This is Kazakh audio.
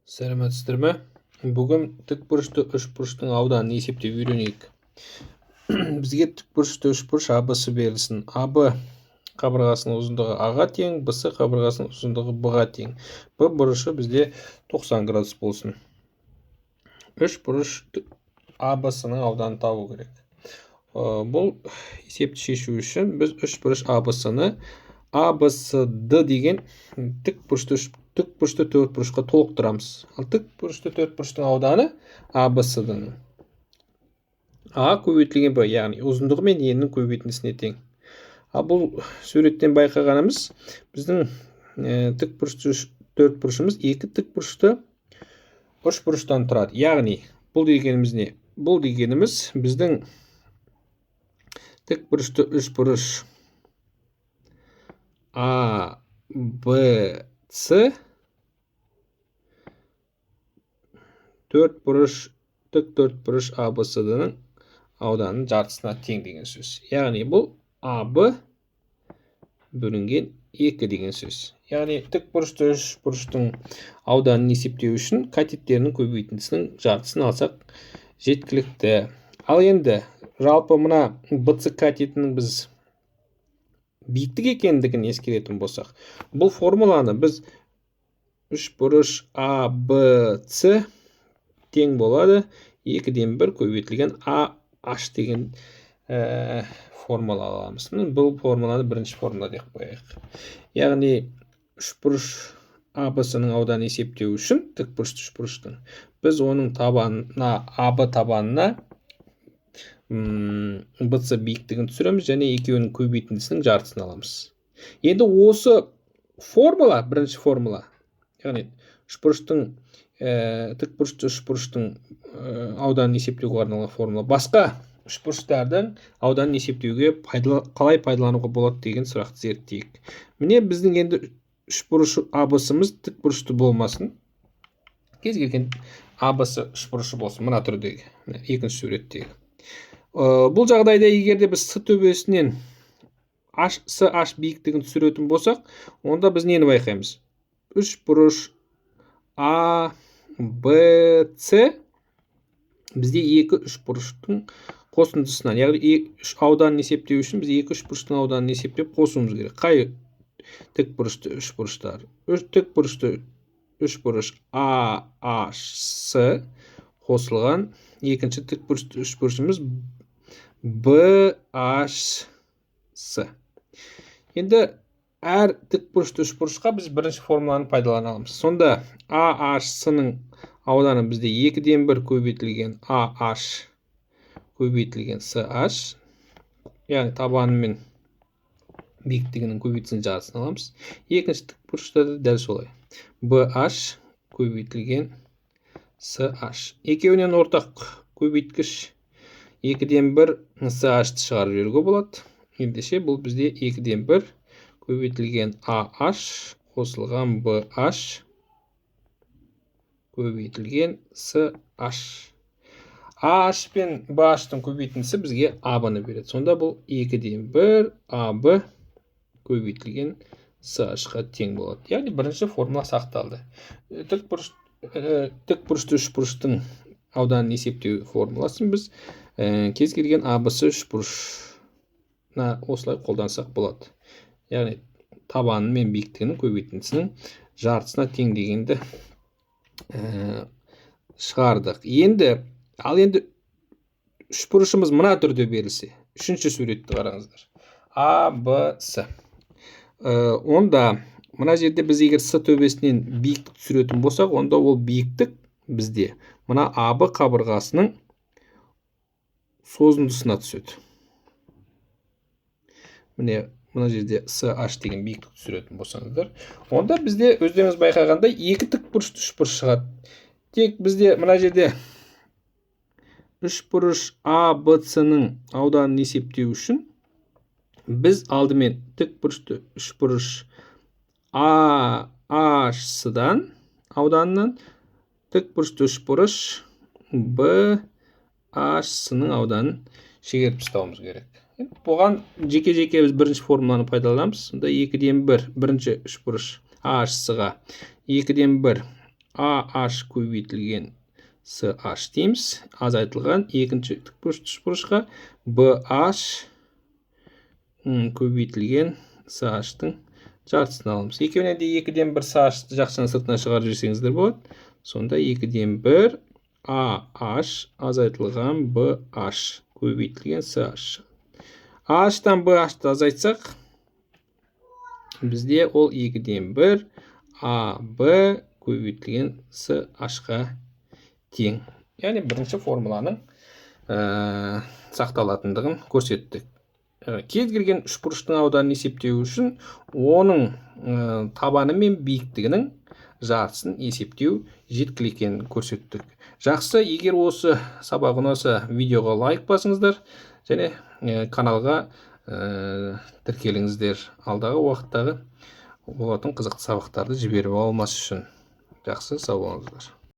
Сәлеметсіздер ме? Бүгін тікбұрышты үшбұрыштың ауданын есептеп үйренейік. Бізге тікбұрышты үшбұрыш АБ берілсін. АБ қабырғасының ұзындығы А-ға тең, BC қабырғасының ұзындығы B-ға тең. Б бұрышы бізде 90 градус болсын. Үшбұрыш АБ-сының ауданын табу керек. Бұл есепті шешу үшін біз үшбұрыш АБ-сыны ABCD деген тікбұрышты төртбұрышқа толықтырамыз. Ал тікбұрышты төртбұрыштың ауданы ABCD-ның А көбейтілген Б, яғни ұзындығы мен енінің көбейтіндісіне тең. Ал бұл суреттен байқағанымыз біздің тікбұрышты төртбұрышымыз екі тікбұрышты үшбұрыштан тұрады. Яғни бұл дегеніміз не? Бұл дегеніміз біздің тікбұрышты үшбұрыш A, B, C төртбұрыш ABCD-ның ауданының жартысына тең деген сөз. Яғни бұл AB бөлінген 2 деген сөз. Яғни тікбұрышты үшбұрыштың ауданын есептеу үшін катеттерінің көбейтіндісінің жартысын алсақ жеткілікті. Ал енді жалпы мына BC катетінің біз биіктік екендігін ескеретін болсақ, бұл формуланы біз үшбұрыш ABC тең болады 2-ден 1 көбейтілген AH деген формула аламыз. Бұл формуланы бірінші формула деп қояйық. Яғни үшбұрыш ABC-ның ауданын есептеу үшін тікбұрышты үшбұрыштың біз оның табанына AB табанына BC биіктігін түсіреміз және екеуінің көбейтіндісінің жартысын аламыз. Енді осы формула, бірінші формула, яғни тікбұрышты үшбұрыштың ауданын есептеуге арналған формула. Басқа үшбұрыштардың ауданын есептеуге қалай пайдалануға болады деген сұрақты зерттейік. Міне біздің енді үшбұрыш ABC-мыз тікбұрышты болмасын. Кез келген ABC үшбұрышы болсын, мына түрдегі, екінші суреттегі. Бұл жағдайда егерде біз С төбесінен CH биіктігін түсіретін болсақ, онда біз нені байқаймыз? Үшбұрыш ABC бізде екі үшбұрыштың қосындысынан, яғни ауданын есептеу үшін біз екі үшбұрыштың ауданын есептеп қосуымыз керек. Қай тікбұрышты үшбұрыштар? Тікбұрышты үшбұрыш AHC қосылған екінші тікбұрышты үшбұрышымыз BHC. Енді әр тікбұрышты үшбұрышқа біз бірінші формуланы пайдаланамыз. Сонда AHC-ның ауданы бізде 2-ден 1 көбейтілген AH көбейтілген CH, яғни табаны мен биіктігінің көбейтісінің жартысын аламыз. Екінші тікбұрышта да дәл солай. BH көбейтілген CH. Екеуінен ортақ көбейткіш 2-ден 1 CH-ті шығарып жіберуге болады. Ендеше бұл бізде 2-ден 1 көбейтілген AH қосылған BH көбейтілген CH. AH пен BH-тың көбейтіндісі бізге AB-ны береді. Сонда бұл 2-ден 1 AB көбейтілген CH-ға тең болады. Яғни бірінші формула сақталды. Тікбұрышты үшбұрыштың ауданын есептеу формуласын біз кез келген ABC үшбұрышына осылай қолдансақ болады. Яғни табаны мен биіктігінің көбейтіндісінің жартысына тең дегенді шығардық. Ал енді үшбұрышымыз мына түрде берілсе, үшінші суретті қараңыздар. ABC. Онда мына жерде біз егер С төбесінен биіктік түсіретін болсақ, онда ол биіктік бізде мына AB қабырғасының созындысына түседі. Міне мына жерде CH деген биіктік түсіретін болсаңыздар, онда бізде өздеріңіз байқағандай екі тікбұрышты үшбұрыш шығады. Тек бізде мына жерде үшбұрыш ABC-ның ауданын есептеу үшін біз алдымен тікбұрышты үшбұрыш AHC-дан ауданынан тікбұрышты үшбұрыш BHC-ның ауданын шегеріп тастауымыз керек. Бұған жеке-жеке біз бірінші формуланы пайдаланамыз. Сонда 2-ден 1 бірінші үшбұрыш AHC-ға 2-ден 1 AH көбейтілген CH дейміз. Азайтылған екінші тікбұрышқа BH көбейтілген CH-тың жартысын аламыз. Екеуіне де 2-ден 1 CH-ты жақшаны сыртына шығарып жіберсеңіздер болады. Сонда 2-ден 1 AH азайтылған BH көбейтілген CH. AH-тан BH-ты азайтсақ, бізде ол 2-ден 1 AB көбейтілген CH-ға тең. Яғни бірінші формуланың сақталатындығын көрсеттік. Кез келген үшбұрыштың ауданын есептеу үшін оның табаны мен биіктігінің жартысын есептеу жеткілікті екенін көрсеттік. Жақсы, егер осы сабақ ұнаса, видеоға лайк басыңыздар және каналға тіркеліңіздер. Алдағы уақыттағы болатын қызықты сабақтарды жіберіп алмас үшін. Жақсы, сау болыңыздар.